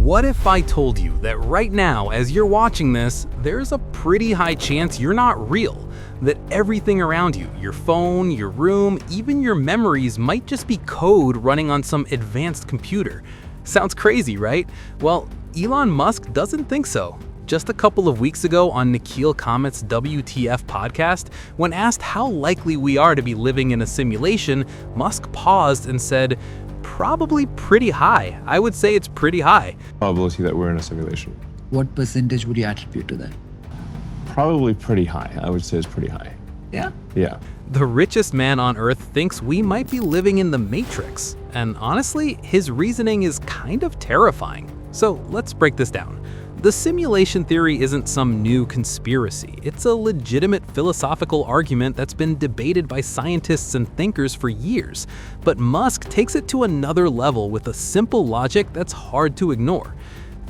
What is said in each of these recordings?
What if I told you that right now, as you're watching this, there's a pretty high chance you're not real? That everything around you, your phone, your room, even your memories might just be code running on some advanced computer. Sounds crazy, right? Well, Elon Musk doesn't think so. Just a couple of weeks ago on Nikhil Kamat's WTF podcast, when asked how likely we are to be living in a simulation, Musk paused and said, "Probably pretty high. I would say it's pretty high." Probability that we're in a simulation. What percentage would you attribute to that? Probably pretty high. I would say it's pretty high. Yeah? Yeah. The richest man on Earth thinks we might be living in the Matrix. And honestly, his reasoning is kind of terrifying. So let's break this down. The simulation theory isn't some new conspiracy. It's a legitimate philosophical argument that's been debated by scientists and thinkers for years. But Musk takes it to another level with a simple logic that's hard to ignore.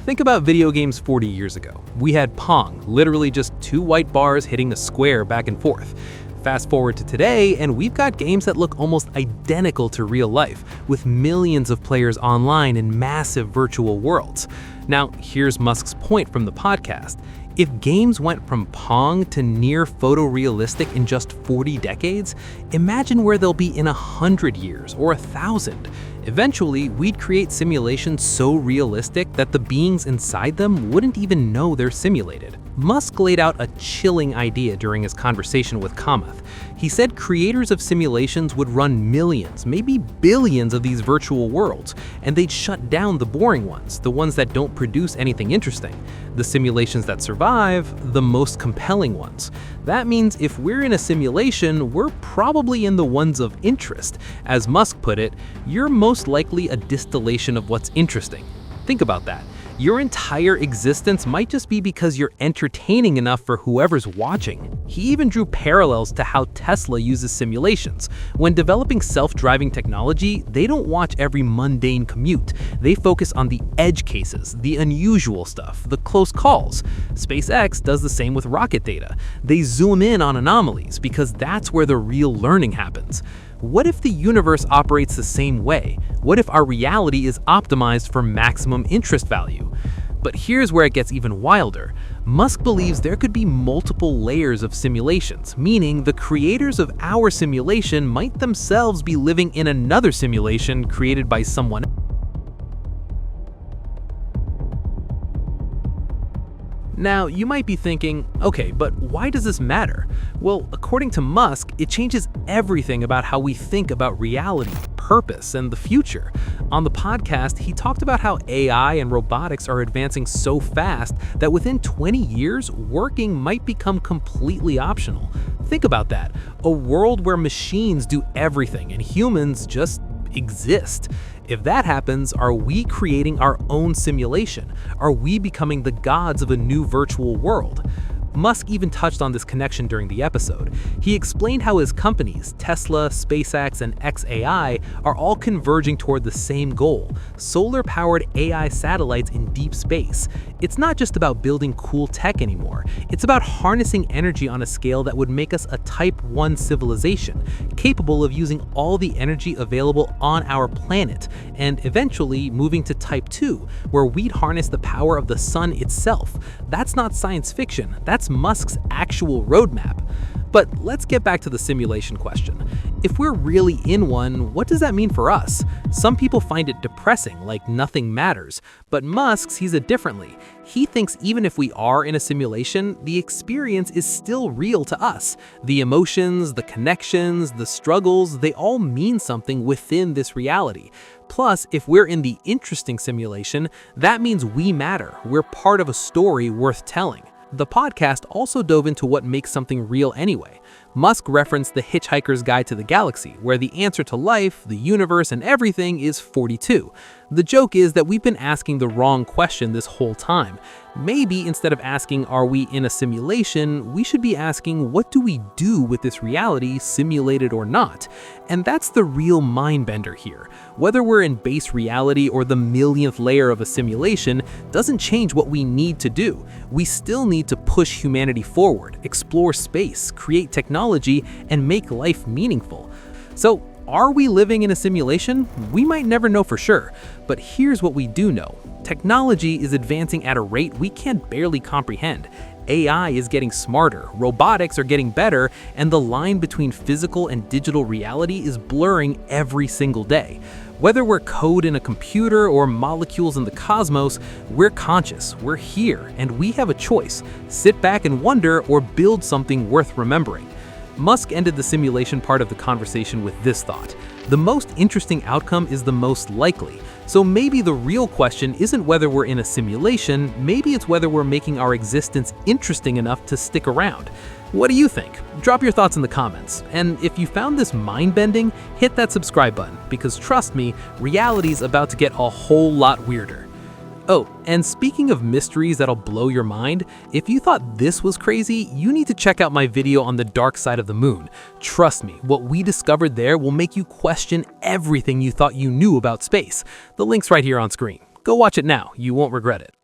Think about video games 40 years ago. We had Pong, literally just two white bars hitting a square back and forth. Fast forward to today, and we've got games that look almost identical to real life, with millions of players online in massive virtual worlds. Now, here's Musk's point from the podcast. If games went from Pong to near photorealistic in just 40 decades, imagine where they'll be in 100 years or 1,000. Eventually, we'd create simulations so realistic that the beings inside them wouldn't even know they're simulated. Musk laid out a chilling idea during his conversation with Kamath. He said creators of simulations would run millions, maybe billions of these virtual worlds, and they'd shut down the boring ones, the ones that don't produce anything interesting. The simulations that survive, the most compelling ones. That means if we're in a simulation, we're probably in the ones of interest. As Musk put it, you're most likely a distillation of what's interesting. Think about that. Your entire existence might just be because you're entertaining enough for whoever's watching. He even drew parallels to how Tesla uses simulations. When developing self-driving technology, they don't watch every mundane commute. They focus on the edge cases, the unusual stuff, the close calls. SpaceX does the same with rocket data. They zoom in on anomalies because that's where the real learning happens. What if the universe operates the same way? What if our reality is optimized for maximum interest value? But here's where it gets even wilder. Musk believes there could be multiple layers of simulations, meaning the creators of our simulation might themselves be living in another simulation created by someone else. Now, you might be thinking, okay, but why does this matter? Well, according to Musk, it changes everything about how we think about reality, purpose, and the future. On the podcast, he talked about how AI and robotics are advancing so fast that within 20 years, working might become completely optional. Think about that, a world where machines do everything and humans just exist. If that happens, are we creating our own simulation? Are we becoming the gods of a new virtual world? Musk even touched on this connection during the episode. He explained how his companies, Tesla, SpaceX, and xAI, are all converging toward the same goal: solar-powered AI satellites in deep space. It's not just about building cool tech anymore. It's about harnessing energy on a scale that would make us a Type 1 civilization, capable of using all the energy available on our planet, and eventually moving to Type 2, where we'd harness the power of the sun itself. That's not science fiction. That's Musk's actual roadmap. But let's get back to the simulation question. If we're really in one, what does that mean for us? Some people find it depressing, like nothing matters, but Musk sees it differently. He thinks even if we are in a simulation, the experience is still real to us. The emotions, the connections, the struggles, they all mean something within this reality. Plus, if we're in the interesting simulation, that means we matter. We're part of a story worth telling. The podcast also dove into what makes something real anyway. Musk referenced The Hitchhiker's Guide to the Galaxy, where the answer to life, the universe, and everything is 42. The joke is that we've been asking the wrong question this whole time. Maybe instead of asking, are we in a simulation, we should be asking, what do we do with this reality, simulated or not? And that's the real mind bender here. Whether we're in base reality or the millionth layer of a simulation doesn't change what we need to do. We still need to push humanity forward, explore space, create technology, and make life meaningful. So, Are we living in a simulation? We might never know for sure, but here's what we do know. Technology is advancing at a rate we can barely comprehend. AI is getting smarter, robotics are getting better, and the line between physical and digital reality is blurring every single day. Whether we're code in a computer or molecules in the cosmos, we're conscious, we're here, and we have a choice: sit back and wonder or build something worth remembering. Musk ended the simulation part of the conversation with this thought: the most interesting outcome is the most likely. So maybe the real question isn't whether we're in a simulation, maybe it's whether we're making our existence interesting enough to stick around. What do you think? Drop your thoughts in the comments. And if you found this mind-bending, hit that subscribe button, because trust me, reality's about to get a whole lot weirder. Oh, and speaking of mysteries that'll blow your mind, if you thought this was crazy, you need to check out my video on the dark side of the moon. Trust me, what we discovered there will make you question everything you thought you knew about space. The link's right here on screen. Go watch it now, you won't regret it.